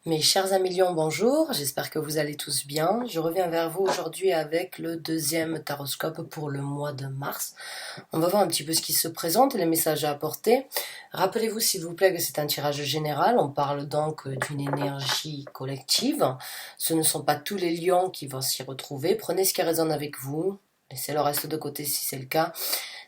Mes chers amis lions, bonjour, j'espère que vous allez tous bien. Je reviens vers vous aujourd'hui avec le deuxième taroscope pour le mois de mars. On va voir un petit peu ce qui se présente, les messages à apporter. Rappelez-vous s'il vous plaît que c'est un tirage général, on parle donc d'une énergie collective. Ce ne sont pas tous les lions qui vont s'y retrouver, prenez ce qui résonne avec vous, laissez le reste de côté si c'est le cas.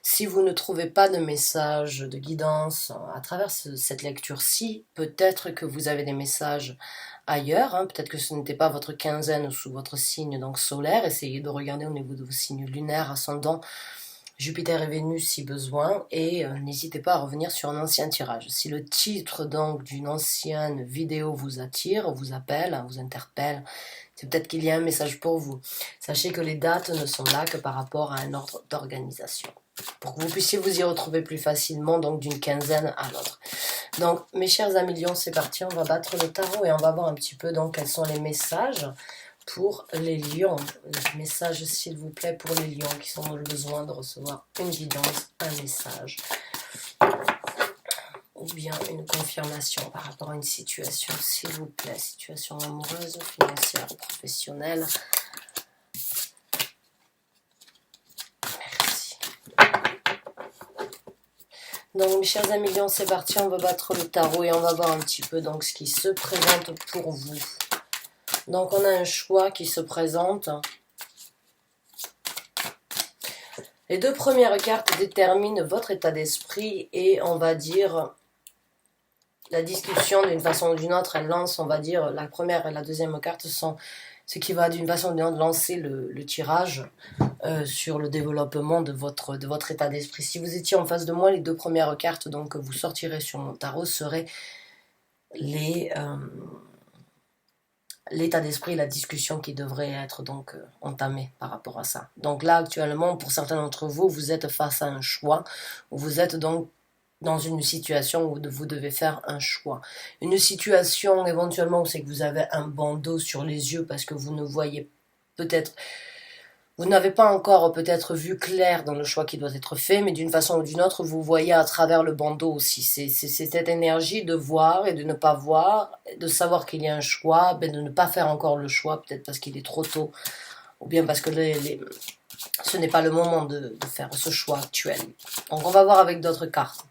Si vous ne trouvez pas de message de guidance à travers cette lecture-ci, peut-être que vous avez des messages ailleurs, hein, peut-être que ce n'était pas votre quinzaine sous votre signe donc solaire, essayez de regarder au niveau de vos signes lunaires, ascendant, Jupiter et Vénus si besoin, et n'hésitez pas à revenir sur un ancien tirage. Si le titre donc d'une ancienne vidéo vous attire, vous appelle, vous interpelle, c'est peut-être qu'il y a un message pour vous. Sachez que les dates ne sont là que par rapport à un ordre d'organisation, pour que vous puissiez vous y retrouver plus facilement, donc d'une quinzaine à l'autre. Donc, mes chers amis lions, c'est parti, on va battre le tarot et on va voir un petit peu donc quels sont les messages pour les lions. Les messages, s'il vous plaît, pour les lions qui ont besoin de recevoir une guidance, un message, ou bien une confirmation par rapport à une situation, s'il vous plaît, situation amoureuse, financière, professionnelle. Donc mes chers amis lions, c'est parti, on va battre le tarot et on va voir un petit peu donc ce qui se présente pour vous. Donc on a un choix qui se présente. Les deux premières cartes déterminent votre état d'esprit et on va dire la discussion d'une façon ou d'une autre, elle lance, on va dire, la première et la deuxième carte sont ce qui va d'une façon ou d'une autre lancer le tirage sur le développement de votre état d'esprit. Si vous étiez en face de moi, les deux premières cartes donc, que vous sortirez sur mon tarot seraient l'état d'esprit, la discussion qui devrait être donc entamée par rapport à ça. Donc là, actuellement, pour certains d'entre vous, vous êtes face à un choix, ou vous êtes donc dans une situation où vous devez faire un choix. Une situation éventuellement où c'est que vous avez un bandeau sur les yeux parce que vous ne voyez peut-être, vous n'avez pas encore peut-être vu clair dans le choix qui doit être fait, mais d'une façon ou d'une autre, vous voyez à travers le bandeau aussi. C'est cette énergie de voir et de ne pas voir, de savoir qu'il y a un choix, mais de ne pas faire encore le choix, peut-être parce qu'il est trop tôt, ou bien parce que ce n'est pas le moment de faire ce choix actuel. Donc on va voir avec d'autres cartes.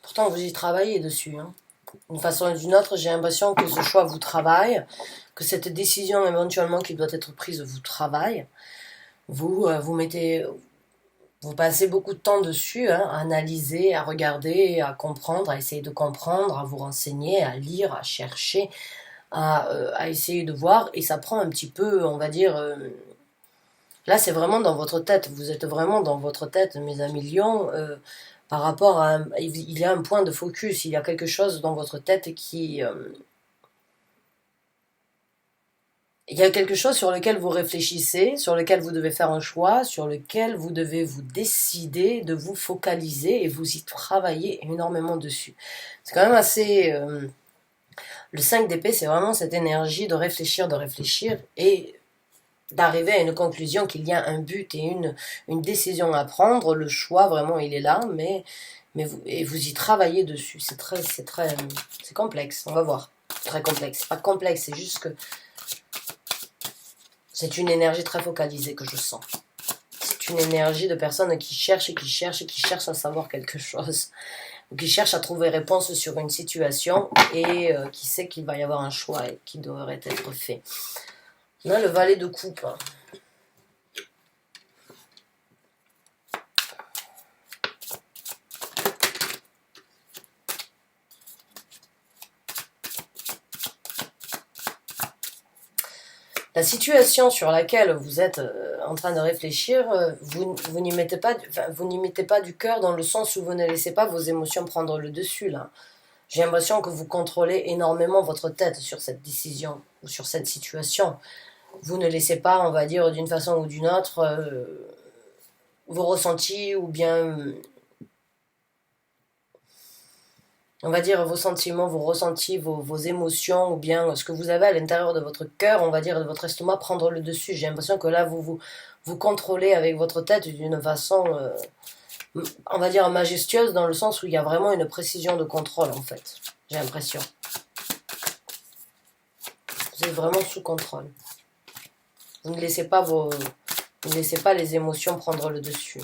Pourtant, vous y travaillez dessus. Hein. D'une façon ou d'une autre, j'ai l'impression que ce choix vous travaille, que cette décision éventuellement qui doit être prise vous travaille. Vous passez beaucoup de temps dessus, hein, à analyser, à regarder, à comprendre, à essayer de comprendre, à vous renseigner, à lire, à chercher, à essayer de voir. Et ça prend un petit peu, on va dire... là, c'est vraiment dans votre tête. Vous êtes vraiment dans votre tête, mes amis lions. Par rapport à... il y a un point de focus, il y a quelque chose dans votre tête qui... il y a quelque chose sur lequel vous réfléchissez, sur lequel vous devez faire un choix, sur lequel vous devez vous décider de vous focaliser et vous y travaillez énormément dessus. C'est quand même assez... le 5 d'épée, c'est vraiment cette énergie de réfléchir et d'arriver à une conclusion qu'il y a un but et une décision à prendre. Le choix, vraiment, il est là, mais vous y travaillez dessus. C'est complexe, on va voir. Très complexe. C'est pas complexe, c'est juste que c'est une énergie très focalisée que je sens. C'est une énergie de personnes qui cherchent et qui cherchent et qui cherchent à savoir quelque chose. Ou qui cherchent à trouver réponse sur une situation et qui sait qu'il va y avoir un choix et qui devrait être fait. On a le valet de coupe. La situation sur laquelle vous êtes en train de réfléchir, vous n'y mettez pas du cœur dans le sens où vous ne laissez pas vos émotions prendre le dessus là. J'ai l'impression que vous contrôlez énormément votre tête sur cette décision ou sur cette situation. Vous ne laissez pas, on va dire d'une façon ou d'une autre, vos ressentis ou bien on va dire, vos sentiments, vos ressentis, vos émotions, ou bien ce que vous avez à l'intérieur de votre cœur, on va dire, de votre estomac, prendre le dessus. J'ai l'impression que là, vous contrôlez avec votre tête d'une façon, on va dire, majestueuse, dans le sens où il y a vraiment une précision de contrôle, en fait. J'ai l'impression. Vous êtes vraiment sous contrôle. Vous ne laissez pas les émotions prendre le dessus.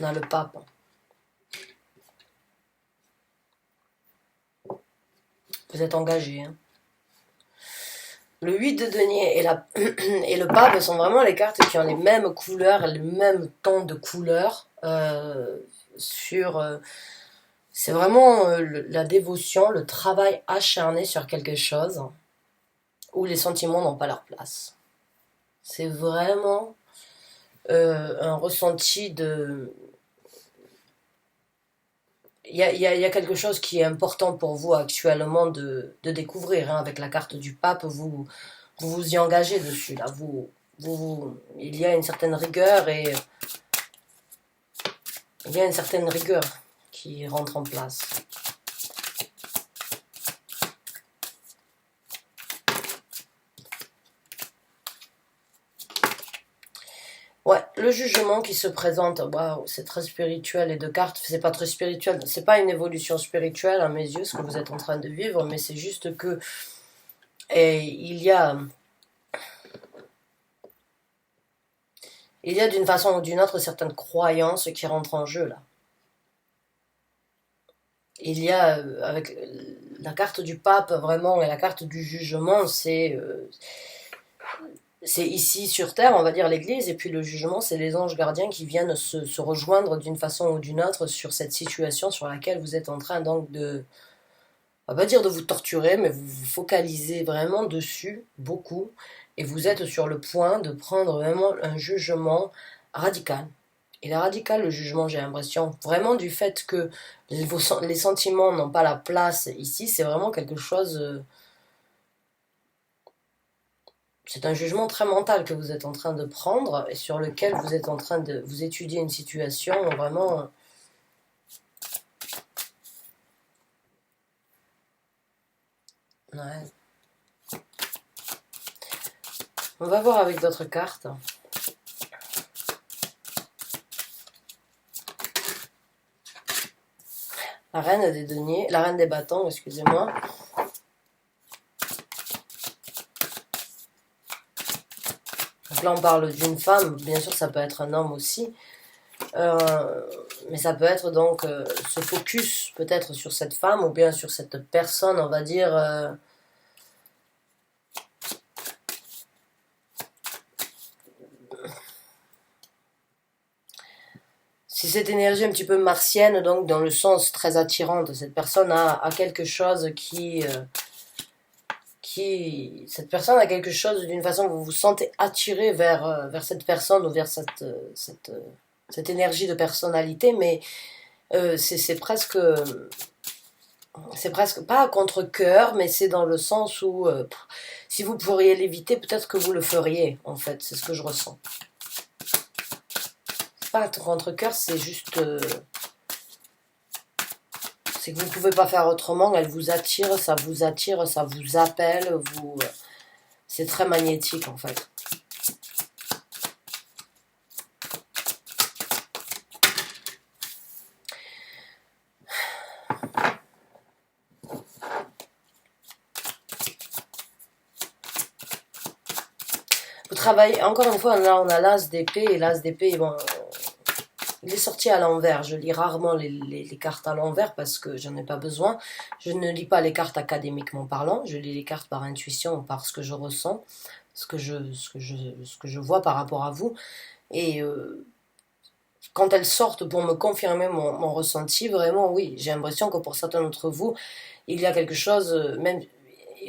On a le pape. Vous êtes engagé. Hein. Le 8 de denier et le pape sont vraiment les cartes qui ont les mêmes couleurs, le même ton de couleur. C'est vraiment la dévotion, le travail acharné sur quelque chose où les sentiments n'ont pas leur place. C'est vraiment un ressenti de... Il y a quelque chose qui est important pour vous actuellement de découvrir. Hein. Avec la carte du pape, vous y engagez dessus. Là. Il y a une certaine rigueur et il y a une certaine rigueur qui rentre en place. Ouais, le jugement qui se présente, waouh, c'est très spirituel et de cartes, c'est pas très spirituel, c'est pas une évolution spirituelle à mes yeux ce que vous êtes en train de vivre, mais c'est juste que il y a d'une façon ou d'une autre certaines croyances qui rentrent en jeu là. Il y a avec la carte du pape vraiment et la carte du jugement, c'est ici sur terre, on va dire l'église, et puis le jugement, c'est les anges gardiens qui viennent se rejoindre d'une façon ou d'une autre sur cette situation sur laquelle vous êtes en train donc de, on va pas dire de vous torturer, mais vous vous focalisez vraiment dessus, beaucoup, et vous êtes sur le point de prendre vraiment un jugement radical. Il est radical le jugement, j'ai l'impression, vraiment du fait que les sentiments n'ont pas la place ici, c'est vraiment quelque chose... C'est un jugement très mental que vous êtes en train de prendre et sur lequel vous êtes en train de vous étudier une situation vraiment... Ouais. On va voir avec d'autres cartes. La reine des deniers, la reine des bâtons, excusez-moi. Donc là, on parle d'une femme, bien sûr, ça peut être un homme aussi. Mais ça peut être donc ce focus peut-être sur cette femme ou bien sur cette personne, on va dire... Si cette énergie un petit peu martienne, donc dans le sens très attirant de cette personne a quelque chose cette personne a quelque chose d'une façon vous vous sentez attiré vers cette personne ou vers cette énergie de personnalité, mais c'est presque pas à contre-cœur, mais c'est dans le sens où si vous pourriez l'éviter, peut-être que vous le feriez, en fait, c'est ce que je ressens. C'est pas à contre-cœur, c'est juste... c'est que vous ne pouvez pas faire autrement, elle vous attire, ça vous appelle, c'est très magnétique, en fait. Vous travaillez, encore une fois, là on a l'as d'épée, et l'as d'épée, bon, il est sorti à l'envers. Je lis rarement les cartes à l'envers parce que j'en ai pas besoin. Je ne lis pas les cartes académiquement parlant, je lis les cartes par intuition, par ce que je ressens, ce que je vois par rapport à vous. Et quand elles sortent pour me confirmer mon ressenti, vraiment oui, j'ai l'impression que pour certains d'entre vous, il y a quelque chose, même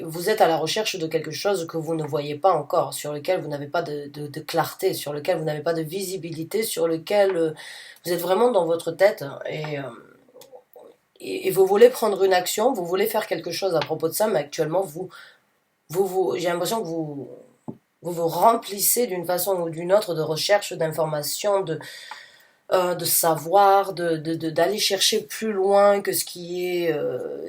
vous êtes à la recherche de quelque chose que vous ne voyez pas encore, sur lequel vous n'avez pas de clarté, sur lequel vous n'avez pas de visibilité, sur lequel vous êtes vraiment dans votre tête et vous voulez prendre une action, vous voulez faire quelque chose à propos de ça, mais actuellement j'ai l'impression que vous remplissez d'une façon ou d'une autre de recherche d'informations, de savoir, d'aller chercher plus loin que ce qui est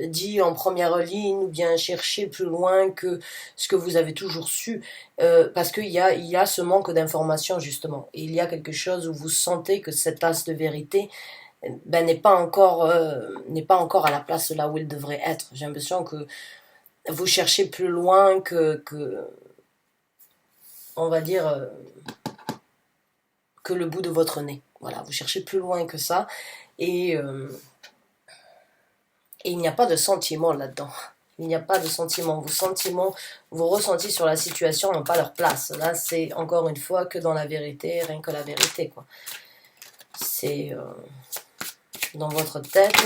dit en première ligne, ou bien chercher plus loin que ce que vous avez toujours su, parce il y a ce manque d'information justement. Et il y a quelque chose où vous sentez que cet as de vérité ben, n'est pas encore à la place là où il devrait être. J'ai l'impression que vous cherchez plus loin on va dire, que le bout de votre nez. Voilà, vous cherchez plus loin que ça. Et, euh, et il n'y a pas de sentiment là-dedans. Il n'y a pas de sentiment. Vos sentiments, vos ressentis sur la situation n'ont pas leur place. Là, c'est encore une fois que dans la vérité, rien que la vérité, quoi. C'est dans votre tête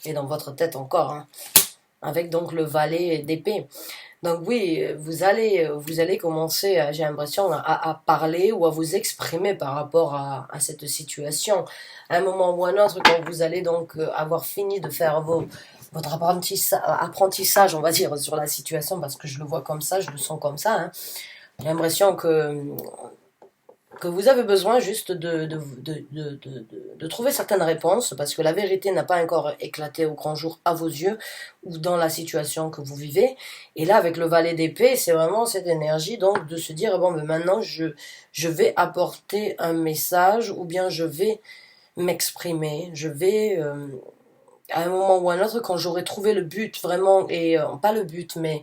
et dans votre tête encore, hein, avec donc le valet d'épée. Donc oui, vous allez commencer, j'ai l'impression, à parler ou à vous exprimer par rapport à cette situation. À un moment ou à un autre, quand vous allez donc avoir fini de faire votre apprentissage, on va dire, sur la situation, parce que je le vois comme ça, je le sens comme ça, hein. J'ai l'impression que vous avez besoin juste de trouver certaines réponses, parce que la vérité n'a pas encore éclaté au grand jour à vos yeux, ou dans la situation que vous vivez. Et là, avec le valet d'épée, c'est vraiment cette énergie, donc, de se dire, bon, mais maintenant, je vais apporter un message, ou bien je vais m'exprimer, je vais, à un moment ou à un autre, quand j'aurai trouvé le but, vraiment, et pas le but, mais...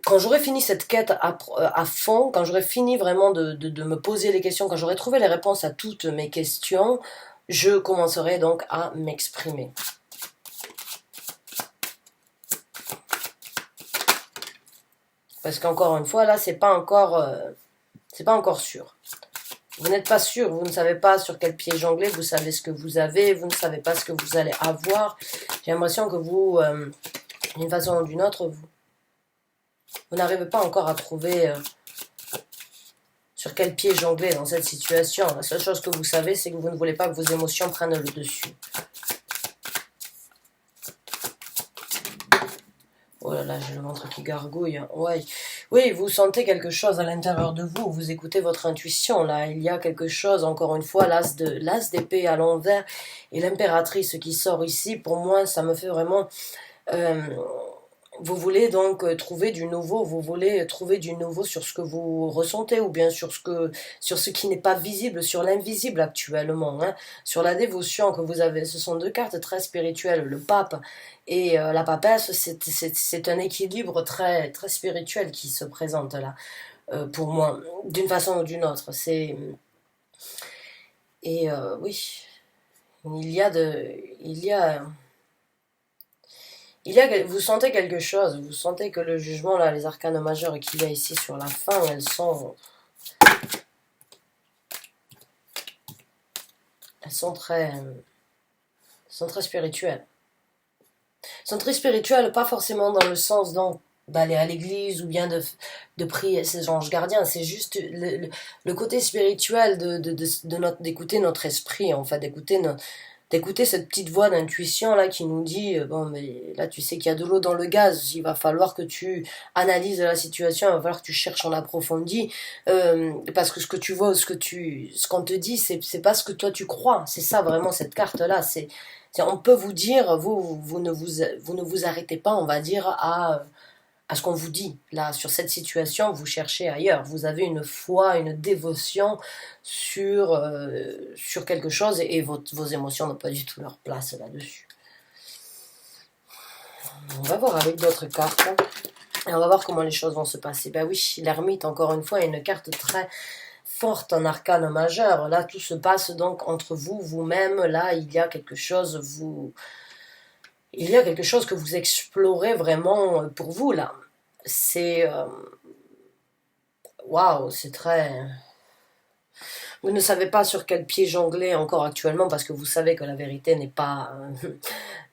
quand j'aurai fini cette quête à fond, quand j'aurai fini vraiment de me poser les questions, quand j'aurai trouvé les réponses à toutes mes questions, je commencerai donc à m'exprimer. Parce qu'encore une fois, là, c'est pas encore sûr. Vous n'êtes pas sûr, vous ne savez pas sur quel pied jongler, vous savez ce que vous avez, vous ne savez pas ce que vous allez avoir. J'ai l'impression que vous, d'une façon ou d'une autre, vous n'arrivez pas encore à trouver sur quel pied jongler dans cette situation. La seule chose que vous savez, c'est que vous ne voulez pas que vos émotions prennent le dessus. Oh là là, j'ai le ventre qui gargouille. Ouais. Oui, vous sentez quelque chose à l'intérieur de vous. Vous écoutez votre intuition. Là, il y a quelque chose, encore une fois, l'as d'épée à l'envers et l'impératrice qui sort ici. Pour moi, ça me fait vraiment... euh, vous voulez donc trouver du nouveau, vous voulez trouver du nouveau sur ce que vous ressentez, ou bien sur ce qui n'est pas visible, sur l'invisible actuellement, hein. Sur la dévotion que vous avez, ce sont deux cartes très spirituelles, le pape et la papesse. C'est un équilibre très, très spirituel qui se présente là, pour moi, d'une façon ou d'une autre. Oui, il y a vous sentez quelque chose, vous sentez que le jugement, là, les arcanes majeures qu'il y a ici sur la fin, elles sont très spirituelles. Elles sont très spirituelles, pas forcément dans le sens d'aller à l'église ou bien de prier ces anges gardiens, c'est juste le côté spirituel d'écouter notre esprit, en fait, d'écouter cette petite voix d'intuition là qui nous dit bon, mais là tu sais qu'il y a de l'eau dans le gaz, il va falloir que tu analyses la situation, il va falloir que tu cherches en approfondi, parce que ce que tu vois ou ce qu'on te dit, c'est pas ce que toi tu crois. C'est ça vraiment, cette carte là, on peut vous dire, vous ne vous arrêtez pas, on va dire, à ce qu'on vous dit. Là, sur cette situation, vous cherchez ailleurs. Vous avez une foi, une dévotion sur quelque chose, et vos émotions n'ont pas du tout leur place là-dessus. On va voir avec d'autres cartes. Et on va voir comment les choses vont se passer. Ben oui, l'ermite, encore une fois, est une carte très forte en arcane majeur. Là, tout se passe donc entre vous, vous-même. Là, il y a quelque chose, que vous explorez vraiment pour vous, là. C'est... Waouh, c'est très... Vous ne savez pas sur quel pied jongler encore actuellement, parce que vous savez que la vérité n'est pas,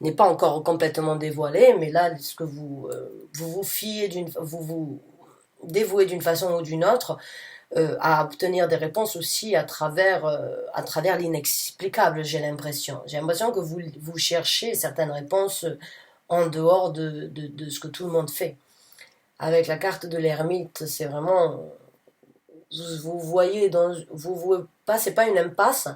n'est pas encore complètement dévoilée, mais là, ce que vous fiez vous vous dévouez d'une façon ou d'une autre à obtenir des réponses aussi à travers l'inexplicable, j'ai l'impression. J'ai l'impression que vous cherchez certaines réponses en dehors de ce que tout le monde fait. Avec la carte de l'ermite, c'est vraiment vous voyez, vous passez pas une impasse,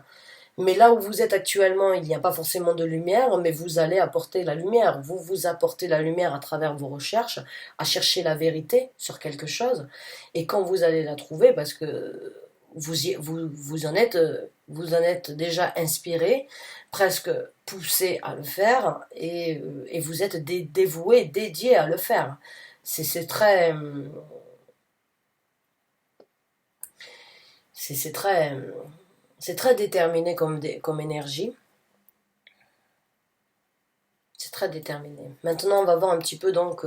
mais là où vous êtes actuellement, il n'y a pas forcément de lumière, mais vous allez apporter la lumière. Vous apportez la lumière à travers vos recherches, à chercher la vérité sur quelque chose. Et quand vous allez la trouver, parce que vous en êtes déjà inspiré, presque poussé à le faire, et vous êtes dévoué, dédié à le faire. C'est très, c'est très, c'est très déterminé comme énergie. C'est très déterminé. Maintenant, on va voir un petit peu donc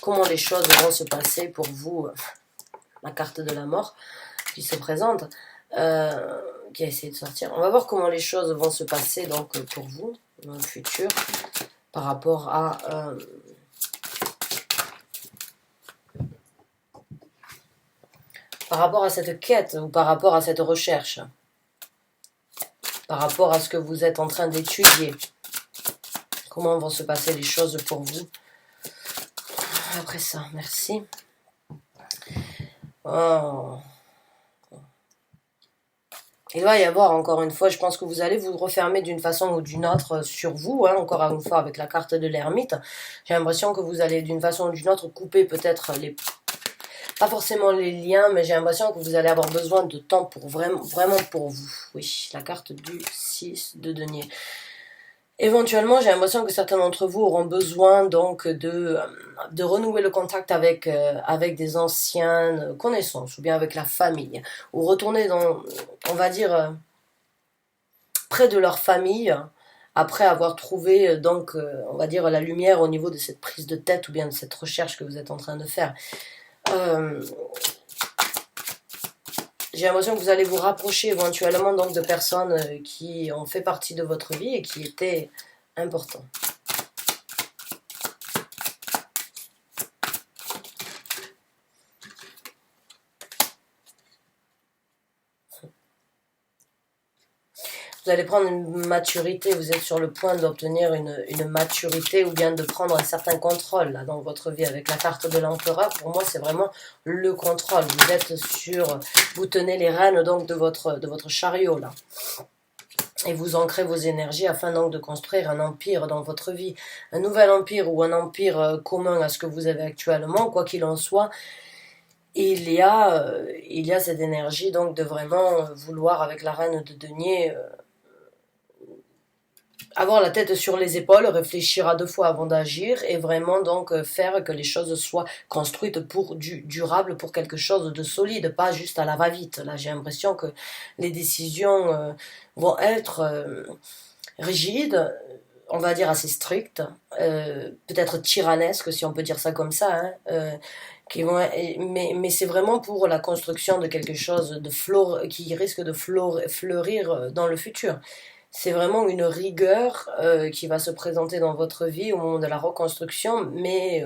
comment les choses vont se passer pour vous. La carte de la mort qui se présente, qui a essayé de sortir. On va voir comment les choses vont se passer donc pour vous dans le futur par rapport à cette quête ou par rapport à cette recherche, par rapport à ce que vous êtes en train d'étudier. Comment vont se passer les choses pour vous après ça? Merci. Oh. Il va y avoir encore une fois, je pense que vous allez vous refermer d'une façon ou d'une autre sur vous, hein, encore une fois avec la carte de l'ermite. J'ai l'impression que vous allez d'une façon ou d'une autre couper peut-être pas forcément les liens, mais j'ai l'impression que vous allez avoir besoin de temps pour vraiment pour vous. Oui, la carte du 6 de denier. Éventuellement, j'ai l'impression que certains d'entre vous auront besoin donc de renouer le contact avec des anciennes connaissances ou bien avec la famille, ou retourner dans, on va dire, près de leur famille après avoir trouvé donc, on va dire, la lumière au niveau de cette prise de tête ou bien de cette recherche que vous êtes en train de faire. J'ai l'impression que vous allez vous rapprocher éventuellement donc de personnes qui ont fait partie de votre vie et qui étaient importantes. Vous allez prendre une maturité, vous êtes sur le point d'obtenir une maturité ou bien de prendre un certain contrôle là, dans votre vie. Avec la carte de l'empereur, pour moi, c'est vraiment le contrôle. Vous êtes vous tenez les rênes donc de votre chariot là. Et vous ancrez vos énergies afin donc de construire un empire dans votre vie. Un nouvel empire ou un empire commun à ce que vous avez actuellement, quoi qu'il en soit. Il y a cette énergie donc de vraiment vouloir, avec la reine de denier, avoir la tête sur les épaules, réfléchir à deux fois avant d'agir et vraiment donc faire que les choses soient construites pour durable, pour quelque chose de solide, pas juste à la va-vite. Là, j'ai l'impression que les décisions vont être rigides, on va dire assez strictes, peut-être tyrannesques si on peut dire ça comme ça, hein, mais c'est vraiment pour la construction de quelque chose qui risque de fleurir dans le futur. C'est vraiment une rigueur qui va se présenter dans votre vie au moment de la reconstruction, mais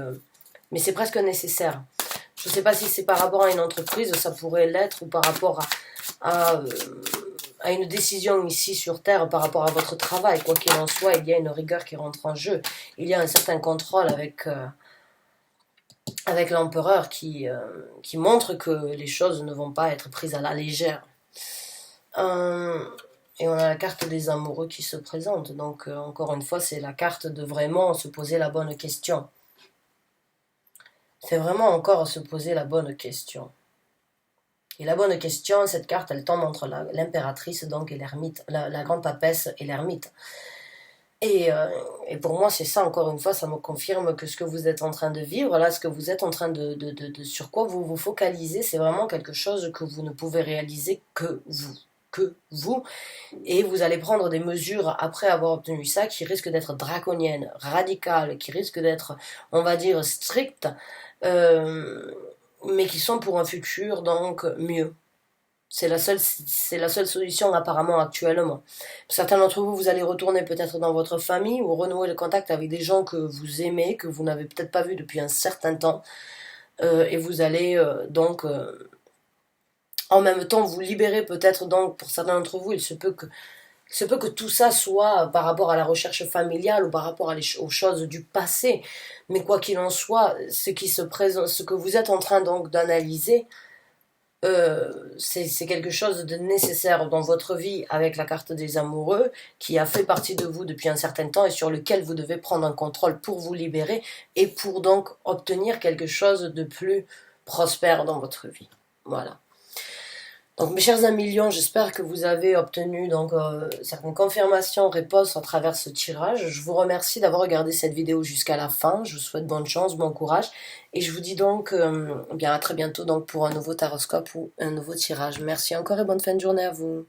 c'est presque nécessaire. Je ne sais pas si c'est par rapport à une entreprise, ça pourrait l'être, ou par rapport à, une décision ici sur Terre, par rapport à votre travail. Quoi qu'il en soit, il y a une rigueur qui rentre en jeu. Il y a un certain contrôle avec l'empereur qui montre que les choses ne vont pas être prises à la légère. Et on a la carte des amoureux qui se présente. Donc, encore une fois, c'est la carte de vraiment se poser la bonne question. C'est vraiment encore se poser la bonne question. Et la bonne question, cette carte, elle tombe entre l'impératrice donc et l'ermite, la grande papesse et l'ermite. Et pour moi, c'est ça, encore une fois, ça me confirme que ce que vous êtes en train de vivre, là, ce que vous êtes en train sur quoi vous vous focalisez, c'est vraiment quelque chose que vous ne pouvez réaliser que vous, et vous allez prendre des mesures après avoir obtenu ça qui risquent d'être draconiennes, radicales, qui risquent d'être, on va dire, strictes, mais qui sont pour un futur donc mieux. C'est la seule solution apparemment actuellement. Certains d'entre vous, vous allez retourner peut-être dans votre famille ou renouer le contact avec des gens que vous aimez, que vous n'avez peut-être pas vus depuis un certain temps, et vous allez donc en même temps vous libérer peut-être. Donc pour certains d'entre vous, il se peut que tout ça soit par rapport à la recherche familiale ou par rapport aux choses du passé, mais quoi qu'il en soit, ce que vous êtes en train donc d'analyser, c'est quelque chose de nécessaire dans votre vie avec la carte des amoureux qui a fait partie de vous depuis un certain temps et sur lequel vous devez prendre un contrôle pour vous libérer et pour donc obtenir quelque chose de plus prospère dans votre vie. Voilà. Donc mes chers amis Lions, j'espère que vous avez obtenu donc certaines confirmations, réponses à travers ce tirage. Je vous remercie d'avoir regardé cette vidéo jusqu'à la fin. Je vous souhaite bonne chance, bon courage et je vous dis donc bien à très bientôt donc pour un nouveau taroscope ou un nouveau tirage. Merci encore et bonne fin de journée à vous.